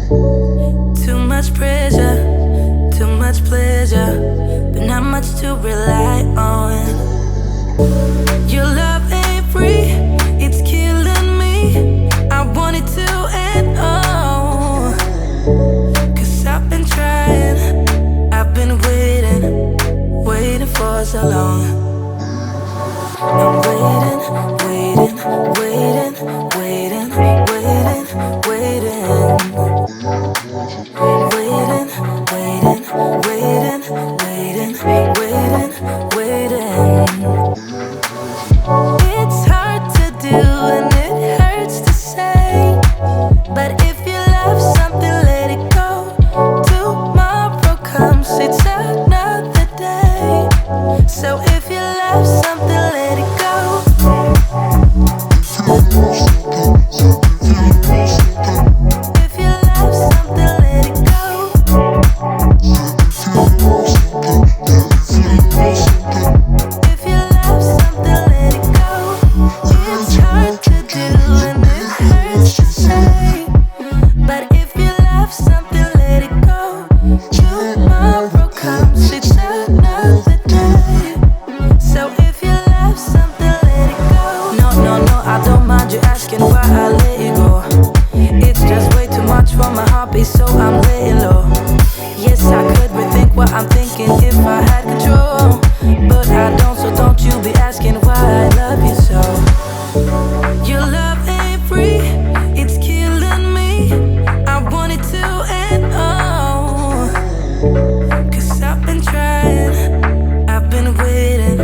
Too much pressure, too much pleasure, but not much to rely on. Your love ain't free, it's killing me. I want it to end all. Cause I've been trying, I've been waiting, waiting for so long. I'm waiting, waiting, waiting, waiting, waiting, waiting. Waiting, waiting, waiting, waiting, waiting, waiting. It's hard to do and it hurts to say, but if you love something, let it go. Tomorrow comes, it's another day. So if you love something, let it go. If you love something, let it go. If you love something, let it go. It's hard to do and it hurts to say, but if you love something, let it go. Tomorrow comes, it's another day. So if you love something, let it go. No, no, no, I don't mind you asking why I let it go. It's just way too much for my heartbeat, so I'm laying low. Yes, I could rethink what I'm thinking if I had control, but I don't, so don't you be asking why I love you so. Your love ain't free, it's killing me. I want it to end all. Cause I've been trying, I've been waiting,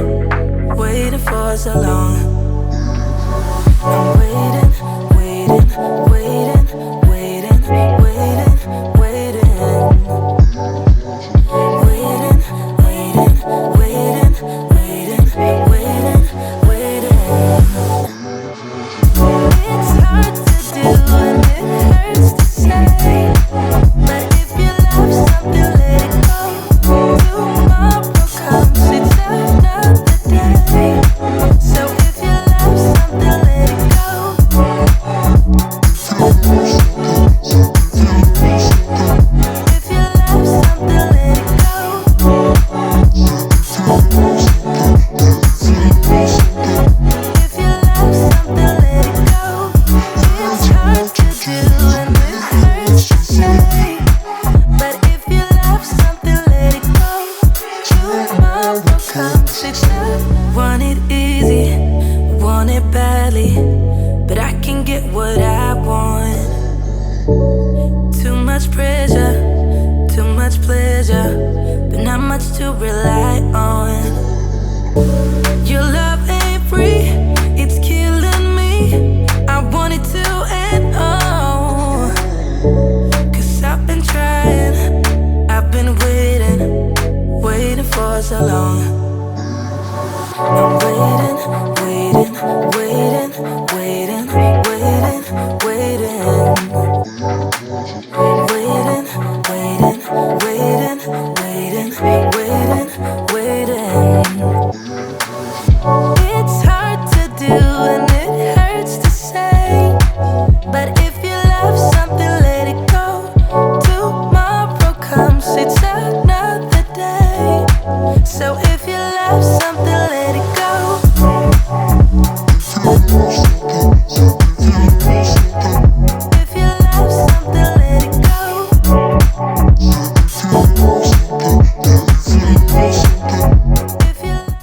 waiting for so long. I'm waiting, waiting, waiting, waiting, waiting, waiting. Waiting, waiting, waiting, waiting, waiting, waiting. It's hard to do and it hurts to say, but if you love something, let it go. Tomorrow comes, it's another day. So if you love something, let it go. If you love something, let it go. If you love something, let it go. It's hard to do and it hurts to say, but if you love something, let it go. Tomorrow comes, it's not. Want it easy, want it badly, but I can get what I want. Too much pressure, too much pleasure, but not much to rely on. Your love ain't free, it's killing me. I want it to end all. Cause I've been trying, I've been waiting, waiting for so long. I'm waiting, waiting, waiting, waiting, waiting, waiting. Waiting, waiting, waiting, waiting, waiting, waiting. It's hard to do and it hurts to say, but if you love something, let it go. Tomorrow comes, it's another day. So if you love something, let it go.